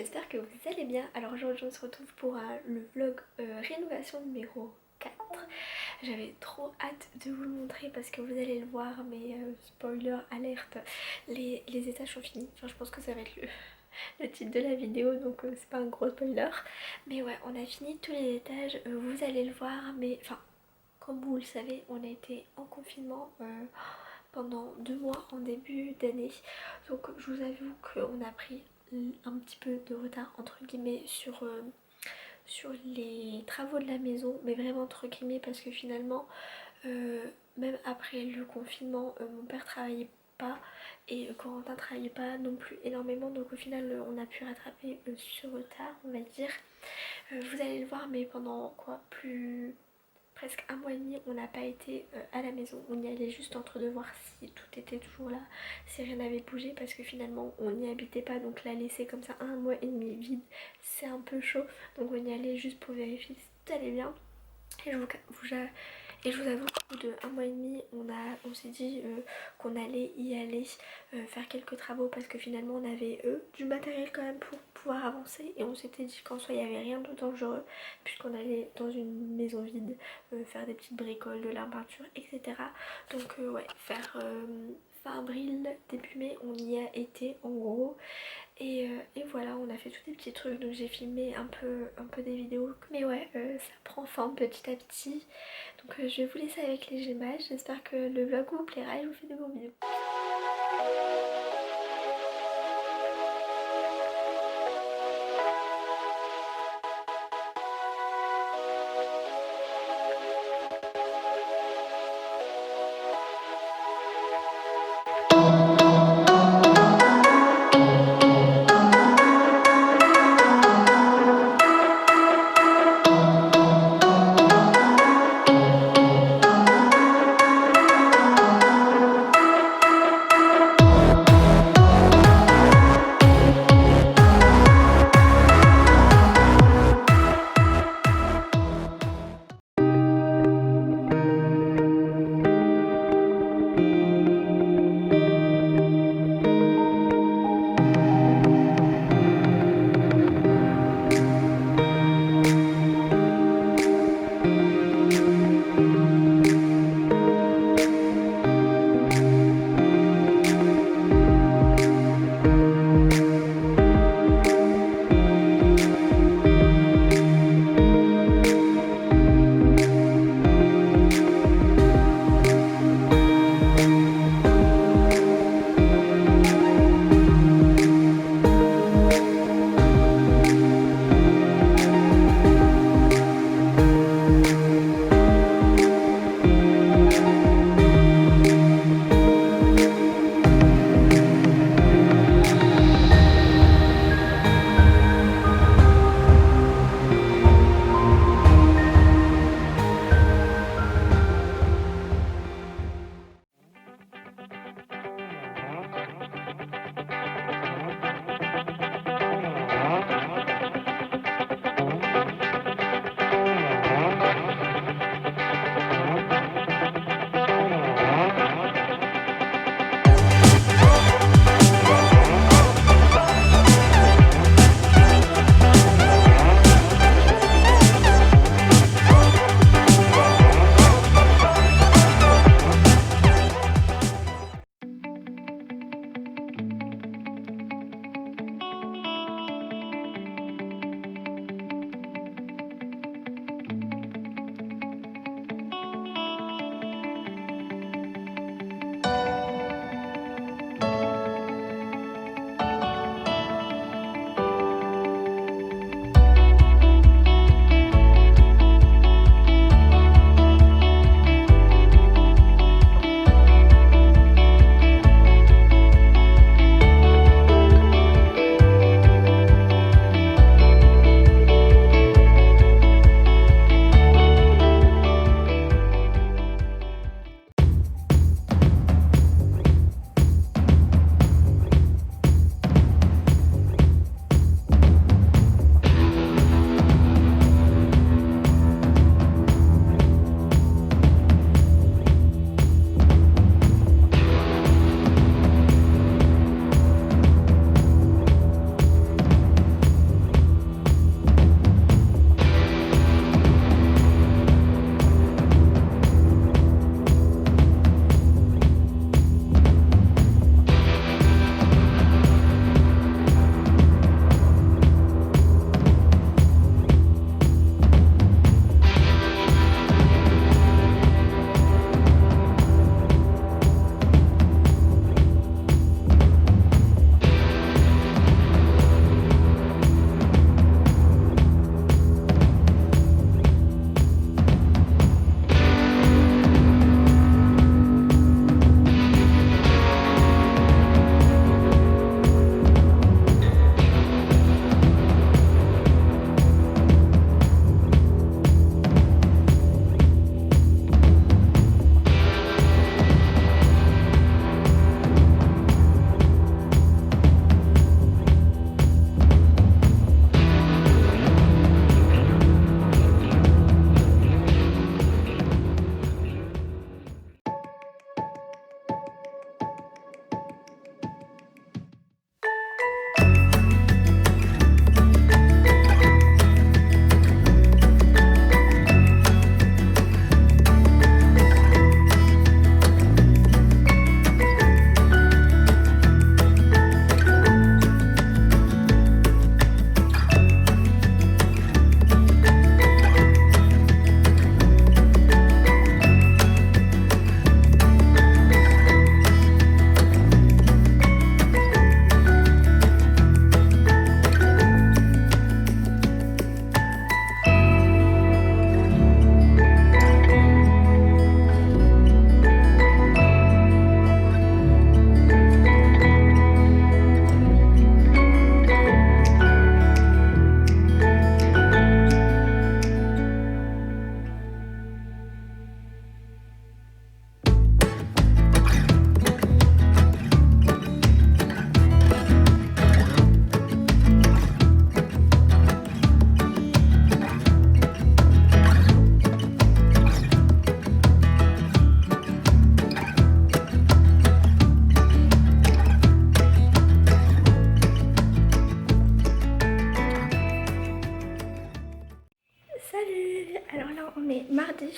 j'espère que vous allez bien. Alors aujourd'hui on se retrouve pour le vlog rénovation numéro 4. J'avais trop hâte de vous le montrer parce que vous allez le voir, mais spoiler alerte, les étages sont finis. Enfin je pense que ça va être le titre de la vidéo, donc c'est pas un gros spoiler. Mais ouais, on a fini tous les étages, vous allez le voir, mais enfin comme vous le savez, on a été en confinement pendant 2 mois en début d'année. Donc je vous avoue qu'on a pris un petit peu de retard entre guillemets sur les travaux de la maison, mais vraiment entre guillemets parce que finalement euh, même après le confinement mon père travaillait pas et Corentin travaillait pas non plus énormément, donc au final on a pu rattraper ce retard on va dire. Vous allez le voir, mais pendant quoi plus presque un mois et demi, on n'a pas été à la maison. On y allait juste entre deux voir si tout était toujours là, si rien n'avait bougé, parce que finalement on n'y habitait pas. Donc la laisser comme ça un mois et demi vide, c'est un peu chaud. Donc on y allait juste pour vérifier si tout allait bien. Et je vous avoue qu'au bout de un mois et demi, on s'est dit qu'on allait y aller faire quelques travaux parce que finalement on avait du matériel quand même pour pouvoir avancer, et on s'était dit qu'en soi il n'y avait rien de dangereux puisqu'on allait dans une maison vide faire des petites bricoles, de la peinture, etc. Donc ouais, faire fin avril, début mai, on y a été en gros. Et voilà, on a fait tous des petits trucs, donc j'ai filmé un peu des vidéos. Mais ouais, ça prend forme petit à petit. Donc je vais vous laisser avec les images. J'espère que le vlog vous plaira et je vous fais de gros bisous.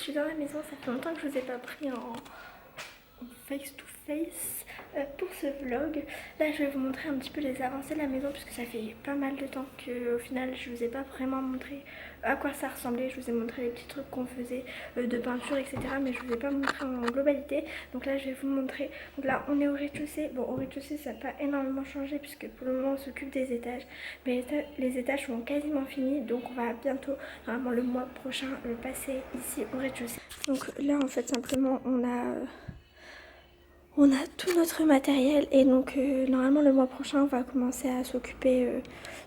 suis dans la maison, ça fait longtemps que je vous ai pas pris en face to face pour ce vlog. Là je vais vous montrer un petit peu les avancées de la maison puisque ça fait pas mal de temps qu'au final je vous ai pas vraiment montré à quoi ça ressemblait. Je vous ai montré les petits trucs qu'on faisait de peinture etc, mais je vous ai pas montré en globalité. Donc là je vais vous montrer. Donc là on est au rez-de-chaussée. Bon, au rez-de-chaussée ça n'a pas énormément changé puisque pour le moment on s'occupe des étages, mais les étages sont quasiment finis, donc on va bientôt, normalement le mois prochain, passer ici au rez-de-chaussée. Donc là en fait simplement on a tout notre matériel et donc normalement le mois prochain on va commencer à s'occuper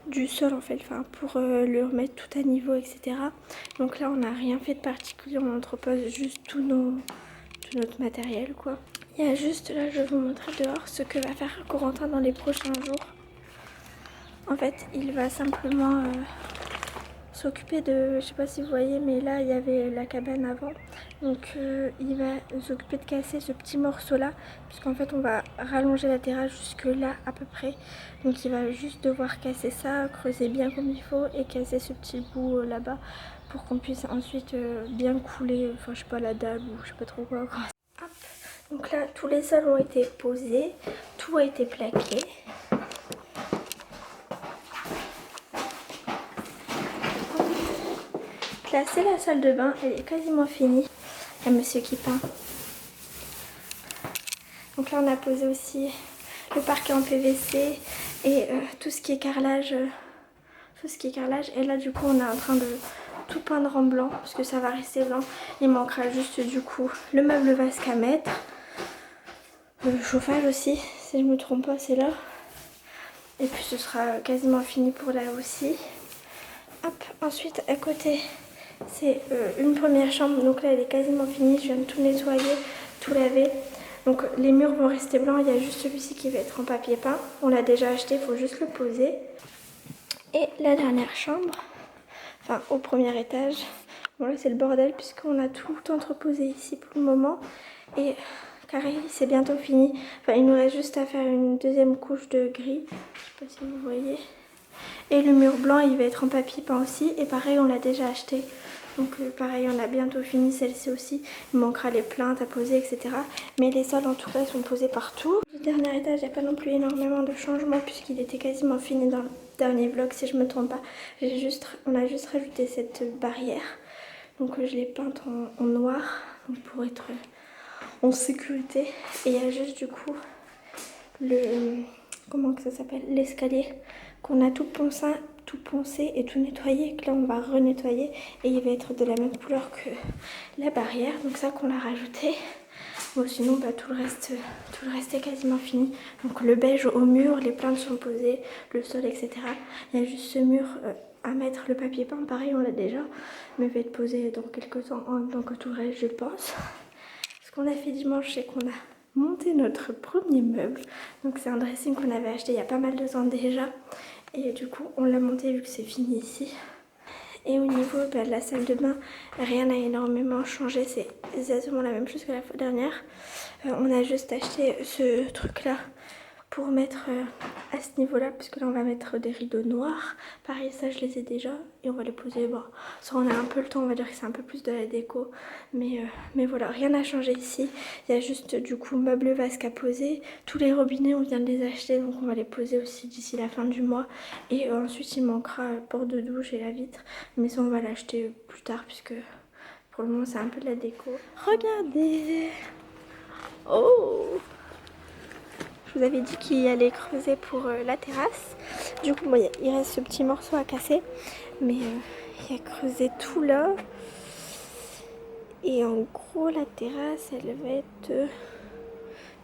du sol en fait, enfin pour le remettre tout à niveau etc. Donc là on n'a rien fait de particulier, on entrepose juste tout notre matériel quoi. Il y a juste là, je vais vous montrer dehors ce que va faire Corentin dans les prochains jours. En fait il va simplement s'occuper de, je sais pas si vous voyez, mais là il y avait la cabane avant, donc il va s'occuper de casser ce petit morceau là, puisqu'en fait on va rallonger la terrasse jusque là à peu près, donc il va juste devoir casser ça, creuser bien comme il faut et casser ce petit bout là-bas pour qu'on puisse ensuite bien couler, enfin je sais pas, la dalle ou je sais pas trop quoi. Hop. Donc là tous les sols ont été posés, tout a été plaqué. Là c'est la salle de bain, elle est quasiment finie. Il y a monsieur qui peint. Donc là on a posé aussi le parquet en PVC et tout ce qui est carrelage. Et là du coup on est en train de tout peindre en blanc parce que ça va rester blanc. Il manquera juste du coup le meuble vasque à mettre. Le chauffage aussi, si je me trompe pas c'est là. Et puis ce sera quasiment fini pour là aussi. Hop, ensuite à côté c'est une première chambre, donc là elle est quasiment finie, je viens de tout nettoyer, tout laver. Donc les murs vont rester blancs, il y a juste celui-ci qui va être en papier peint. On l'a déjà acheté, il faut juste le poser. Et la dernière chambre, enfin au premier étage, bon là c'est le bordel puisqu'on a tout entreposé ici pour le moment. Et carré c'est bientôt fini, enfin il nous reste juste à faire une deuxième couche de gris, je sais pas si vous voyez. Et le mur blanc il va être en papier peint aussi, et pareil on l'a déjà acheté. Donc pareil on a bientôt fini celle-ci aussi, il manquera les plaintes à poser etc. Mais les sols en tout cas sont posés partout. Le dernier étage il n'y a pas non plus énormément de changements puisqu'il était quasiment fini dans le dernier vlog si je me trompe pas. On a juste rajouté cette barrière. Donc je l'ai peinte en noir donc pour être en sécurité. Et il y a juste du coup comment que ça s'appelle, l'escalier qu'on a tout poncé et tout nettoyé, que là on va renettoyer et il va être de la même couleur que la barrière, donc ça qu'on a rajouté. Bon sinon bah, tout le reste est quasiment fini. Donc le beige au mur, les plaintes sont posées, le sol etc. Il y a juste ce mur à mettre, le papier peint pareil on l'a déjà, mais va être posé dans quelques temps en même temps que tout le reste je pense. Ce qu'on a fait dimanche c'est qu'on a monté notre premier meuble, donc c'est un dressing qu'on avait acheté il y a pas mal de temps déjà. Et du coup on l'a monté vu que c'est fini ici. Et au niveau de la salle de bain, rien n'a énormément changé, c'est exactement la même chose que la fois dernière. On a juste acheté ce truc là pour mettre à ce niveau là, puisque là on va mettre des rideaux noirs. Pareil ça je les ai déjà et on va les poser, bon ça on a un peu le temps, on va dire que c'est un peu plus de la déco, mais voilà, rien n'a changé ici. Il y a juste du coup meuble vasque à poser, tous les robinets on vient de les acheter donc on va les poser aussi d'ici la fin du mois. Et ensuite il manquera le porte de douche et la vitre, mais ça on va l'acheter plus tard puisque pour le moment c'est un peu de la déco. Regardez, oh, je vous avais dit qu'il allait creuser pour la terrasse. Du coup, bon, il reste ce petit morceau à casser. Mais il a creusé tout là. Et en gros, la terrasse, elle va être...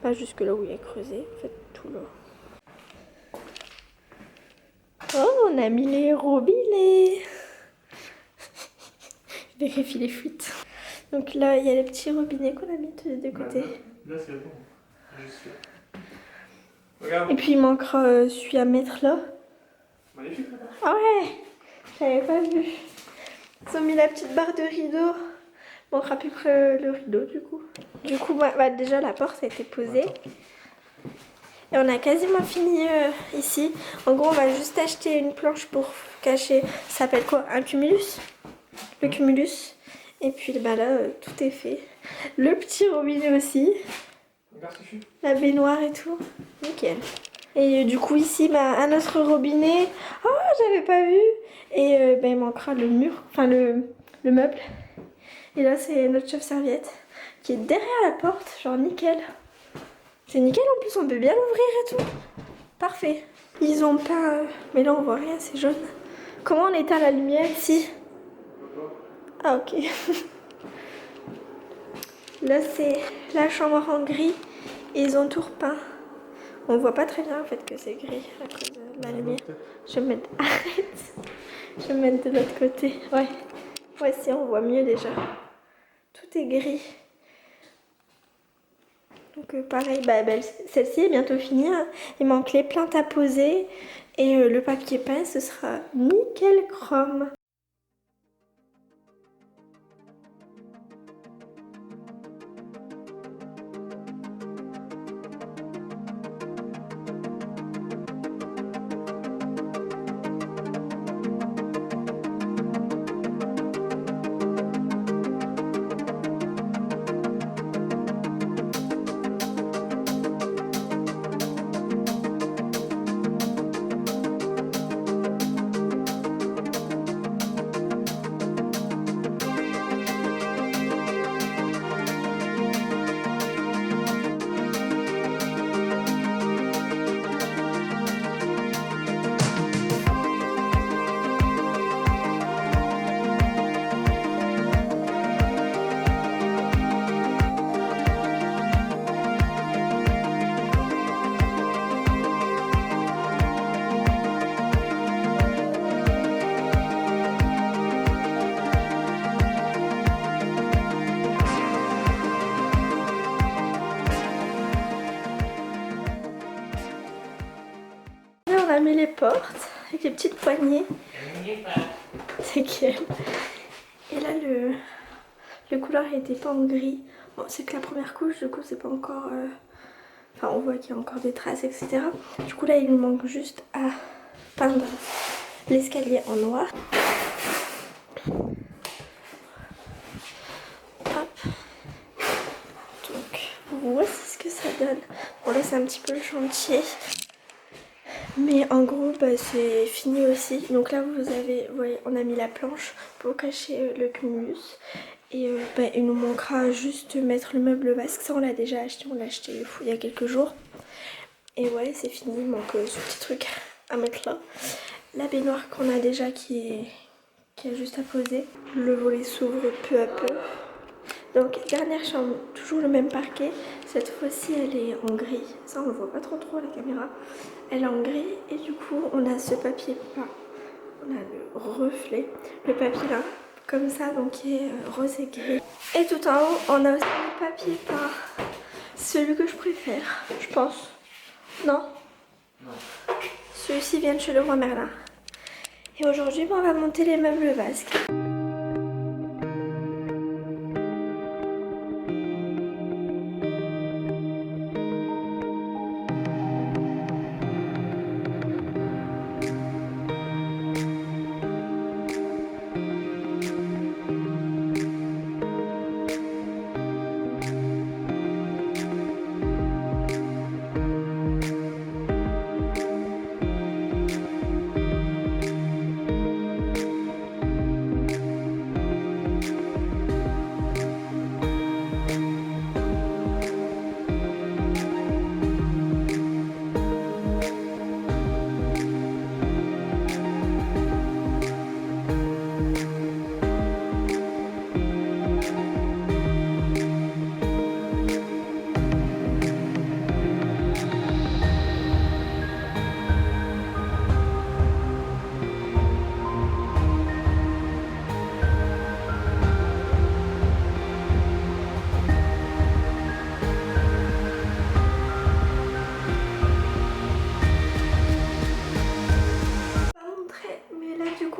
pas jusque là où il a creusé. En fait, tout là. Oh, on a mis les robinets. Je vérifie les fuites. Donc là, il y a les petits robinets qu'on a mis tous les deux côtés. Là, c'est bon. Juste là. Et puis il manquera celui à mettre là. Magnifique. Ah ouais, j'avais pas vu. Ils ont mis la petite barre de rideau. Il manquera plus que le rideau du coup. Du coup, bah, déjà la porte a été posée. Et on a quasiment fini ici. En gros, on va juste acheter une planche pour cacher. Ça s'appelle quoi? Un cumulus? Le cumulus. Et puis bah là, tout est fait. Le petit robinet aussi. Regarde ce fut. La baignoire et tout. Nickel. Et du coup ici, bah, un autre robinet. Oh, j'avais pas vu. Et bah, il manquera le mur, enfin le meuble. Et là, c'est notre chauffe-serviette qui est derrière la porte. Genre nickel. C'est nickel en plus, on peut bien l'ouvrir et tout. Parfait. Ils ont pas... Mais là, on voit rien, c'est jaune. Comment on éteint la lumière ici? Ah, ok. Là, c'est la chambre en gris. Et ils ont tout repeint. On voit pas très bien en fait que c'est gris à cause de la lumière. Je vais me mettre... Arrête. Je vais me mettre de l'autre côté. Ouais. Ouais, si, on voit mieux déjà. Tout est gris. Donc pareil, bah, celle-ci est bientôt finie. Hein. Il manque les plaintes à poser. Et le papier peint, ce sera nickel chrome. On a mis les portes avec les petites poignées. C'est quel. Et là le couloir était pas en gris. Bon, c'est que la première couche, du coup c'est pas encore... Enfin on voit qu'il y a encore des traces, etc. Du coup là il nous manque juste à peindre l'escalier en noir. Hop. Donc voici ce que ça donne. Bon là c'est un petit peu le chantier. Mais en gros bah, c'est fini aussi. Donc là vous voyez, on a mis la planche pour cacher le cumulus. Et bah, il nous manquera juste de mettre le meuble basque. Ça on l'a déjà acheté, on l'a acheté il y a quelques jours. Et ouais c'est fini, il manque ce petit truc à mettre là. La baignoire qu'on a déjà qui a juste à poser. Le volet s'ouvre peu à peu. Donc dernière chambre, toujours le même parquet. Cette fois-ci elle est en gris. Ça on le voit pas trop à la caméra. Elle est en gris et du coup on a ce papier peint. On a le reflet, le papier là, comme ça, donc qui est rose et gris. Et tout en haut on a aussi le papier peint. Celui que je préfère, je pense. Non? Non. Celui-ci vient de chez Leroy Merlin. Et aujourd'hui on va monter les meubles basques.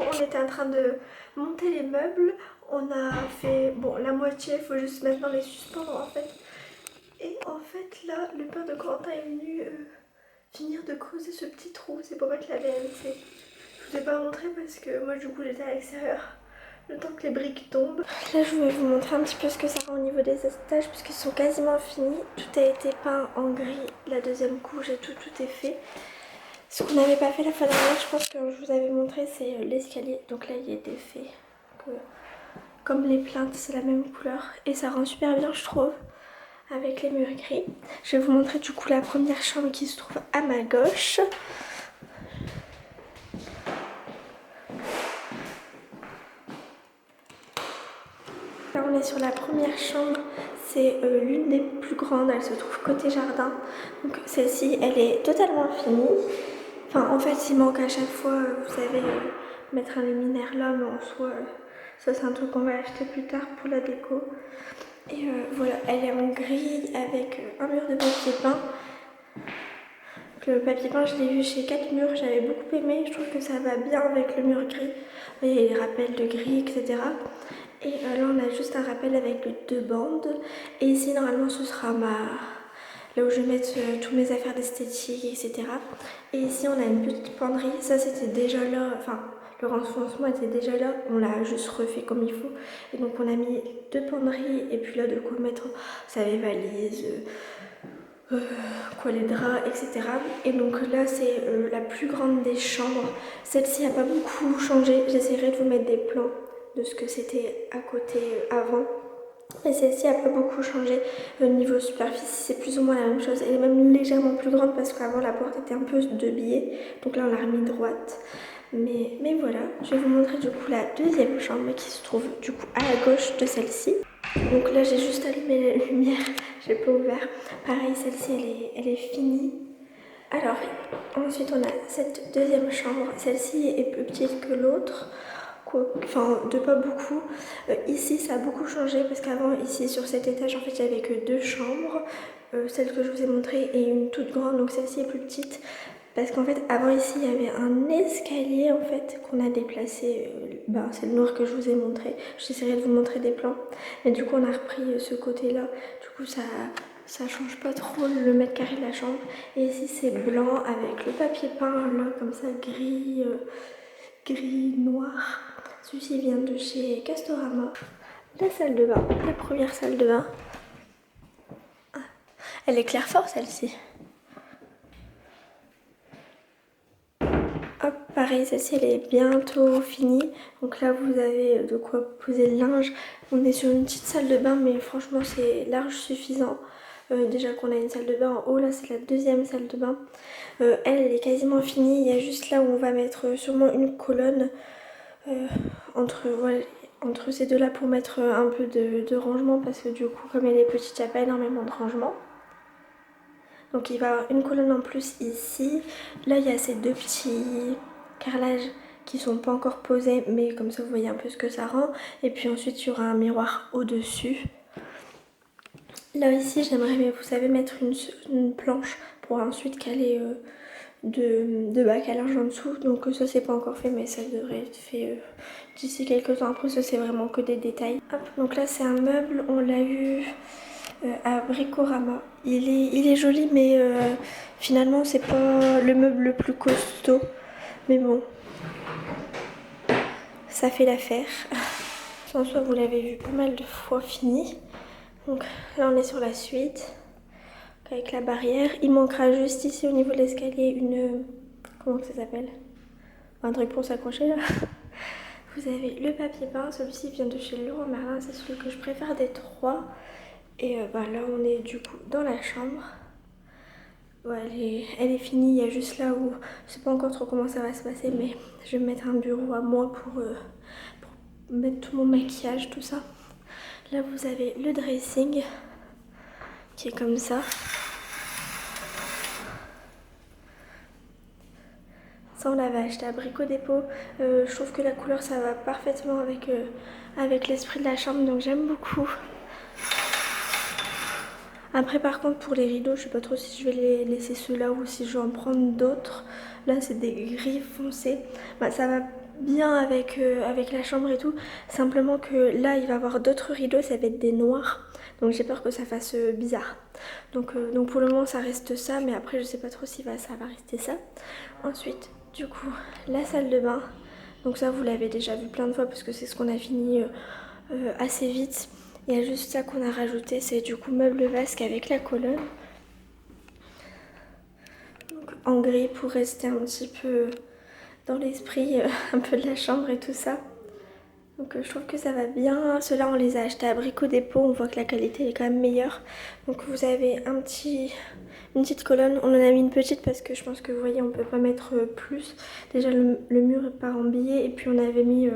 On était en train de monter les meubles. On a fait bon la moitié, il faut juste maintenant les suspendre en fait. Et en fait là, le père de Corentin est venu finir de creuser ce petit trou. C'est pour mettre la VMC. Je vous ai pas montré parce que moi du coup j'étais à l'extérieur. le temps que les briques tombent. Là je vais vous montrer un petit peu ce que ça rend au niveau des étages puisqu'ils sont quasiment finis. Tout a été peint en gris, la deuxième couche et tout est fait. Ce qu'on n'avait pas fait la fois dernière, je pense que je vous avais montré, c'est l'escalier. Donc là il a été fait. Donc, comme les plaintes, c'est la même couleur et ça rend super bien je trouve. Avec les murs gris. Je vais vous montrer du coup la première chambre qui se trouve à ma gauche. Là on est sur la première chambre, c'est l'une des plus grandes, elle se trouve côté jardin. Donc celle-ci elle est totalement finie. Enfin en fait il manque à chaque fois, vous savez, mettre un luminaire là, mais en soi, ça c'est un truc qu'on va acheter plus tard pour la déco. Et voilà, elle est en gris avec un mur de papier peint. Le papier peint, je l'ai vu chez 4 murs, j'avais beaucoup aimé. Je trouve que ça va bien avec le mur gris. Il y a les rappels de gris, etc. Et là, on a juste un rappel avec 2 bandes. Et ici, normalement, ce sera là où je vais mettre toutes mes affaires d'esthétique, etc. Et ici, on a une petite penderie. Ça, c'était déjà là. Enfin, le renfoncement était déjà là. On l'a juste refait comme il faut. Et donc, on a mis 2 penderies. Et puis là, de quoi mettre, vous savez, valises, quoi, les draps, etc. Et donc là, c'est la plus grande des chambres. Celle-ci n'a pas beaucoup changé. J'essaierai de vous mettre des plans de ce que c'était à côté avant. Et celle-ci n'a pas beaucoup changé. Niveau superficie, c'est plus ou moins la même chose. Elle est même légèrement plus grande parce qu'avant la porte était un peu de biais. Donc là, on l'a remis droite. Mais voilà, je vais vous montrer du coup la deuxième chambre qui se trouve du coup à la gauche de celle-ci. Donc là, j'ai juste allumé la lumière, j'ai pas ouvert. Pareil, celle-ci, elle est finie. Alors, ensuite, on a cette deuxième chambre. Celle-ci est plus petite que l'autre. Enfin, de pas beaucoup. Ici, ça a beaucoup changé parce qu'avant, ici, sur cet étage, en fait, il n'y avait que 2 chambres. Celle que je vous ai montrée et une toute grande, donc celle-ci est plus petite. Parce qu'en fait, avant ici, il y avait un escalier en fait qu'on a déplacé. C'est le noir que je vous ai montré. J'essaierai de vous montrer des plans. Mais du coup, on a repris ce côté-là. Du coup, ça change pas trop le mètre carré de la chambre. Et ici, c'est blanc avec le papier peint là, comme ça, gris, gris, noir. Celui-ci vient de chez Castorama. La salle de bain, la première salle de bain. Ah, elle éclaire fort celle-ci. Hop, pareil, celle-ci elle est bientôt finie. Donc là vous avez de quoi poser le linge. On est sur une petite salle de bain mais franchement c'est large suffisant. Déjà qu'on a une salle de bain en haut, là c'est la deuxième salle de bain. Elle est quasiment finie, il y a juste là où on va mettre sûrement une colonne entre ces deux là pour mettre un peu de rangement parce que du coup comme elle est petite il n'y a pas énormément de rangement. Donc il va y avoir une colonne en plus ici. Là il y a ces 2 petits carrelages qui sont pas encore posés mais comme ça vous voyez un peu ce que ça rend. Et puis ensuite il y aura un miroir au-dessus. Là ici j'aimerais, vous savez, mettre une planche pour ensuite caler de bac à linge en dessous. Donc ça c'est pas encore fait mais ça devrait être fait d'ici quelques temps. Après ça c'est vraiment que des détails. Hop, donc là c'est un meuble, on l'a eu à Bricorama. Il est joli mais finalement c'est pas le meuble le plus costaud. Mais bon, ça fait l'affaire. En soi vous l'avez vu pas mal de fois fini. Donc là on est sur la suite. Avec la barrière. Il manquera juste ici au niveau de l'escalier une... Comment ça s'appelle? Un truc pour s'accrocher là. Vous avez le papier peint. Celui-ci vient de chez Leroy Merlin. C'est celui que je préfère des 3. Et là on est du coup dans la chambre. Ouais, elle est finie. Il y a juste là où je sais pas encore trop comment ça va se passer. Mais je vais mettre un bureau à moi pour mettre tout mon maquillage, tout ça. Là vous avez le dressing qui est comme ça. Ça on l'avait acheté à Brico Dépôt. Je trouve que la couleur ça va parfaitement avec l'esprit de la chambre, donc j'aime beaucoup. Après par contre pour les rideaux, je sais pas trop si je vais les laisser ceux-là ou si je vais en prendre d'autres. Là c'est des gris foncés. Ça va bien avec la chambre et tout. Simplement que là il va y avoir d'autres rideaux, ça va être des noirs. Donc j'ai peur que ça fasse bizarre. Donc pour le moment ça reste ça, mais après je sais pas trop si ça va rester ça. Ensuite, du coup, la salle de bain. Donc ça vous l'avez déjà vu plein de fois parce que c'est ce qu'on a fini assez vite. Il y a juste ça qu'on a rajouté, c'est du coup meuble vasque avec la colonne. Donc, en gris pour rester un petit peu dans l'esprit un peu de la chambre et tout ça. Donc je trouve que ça va bien. Ceux-là on les a achetés à Brico Dépôt, on voit que la qualité est quand même meilleure. Donc vous avez une petite colonne, on en a mis une petite parce que je pense que vous voyez on peut pas mettre plus. Déjà le mur est pas rembillé et puis on avait mis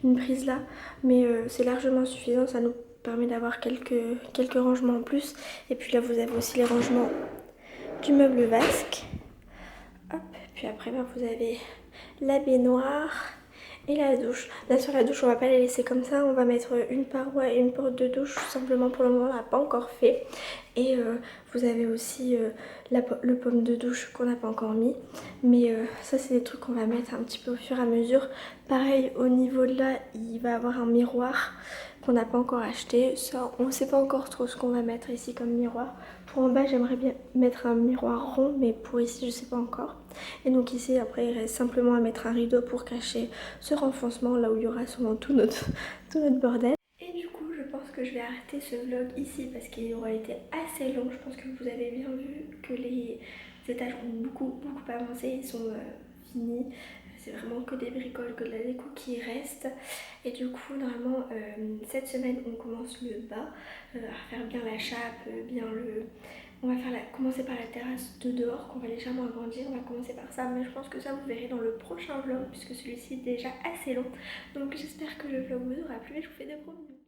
une prise là. Mais c'est largement suffisant, ça nous permet d'avoir quelques rangements en plus. Et puis là vous avez aussi les rangements du meuble vasque. Hop, puis après vous avez la baignoire et la douche. Là sur la douche on va pas la laisser comme ça, on va mettre une paroi et une porte de douche tout simplement, pour le moment on l'a pas encore fait. Et vous avez aussi le pomme de douche qu'on n'a pas encore mis. Mais ça c'est des trucs qu'on va mettre un petit peu au fur et à mesure. Pareil au niveau de là il va avoir un miroir qu'on n'a pas encore acheté. Ça on sait pas encore trop ce qu'on va mettre ici comme miroir. Pour en bas j'aimerais bien mettre un miroir rond, mais pour ici je sais pas encore. Et donc ici après il reste simplement à mettre un rideau pour cacher ce renfoncement là où il y aura sûrement tout notre bordel. Et du coup je pense que je vais arrêter ce vlog ici parce qu'il aura été assez long. Je pense que vous avez bien vu que les étages ont beaucoup avancé, ils sont finis. C'est vraiment que des bricoles, que de la déco qui reste. Et du coup normalement cette semaine on commence le bas, à faire bien la chape, bien le... On va commencer par la terrasse de dehors qu'on va légèrement agrandir, on va commencer par ça, mais je pense que ça vous verrez dans le prochain vlog puisque celui-ci est déjà assez long. Donc j'espère que le vlog vous aura plu et je vous fais de gros bisous.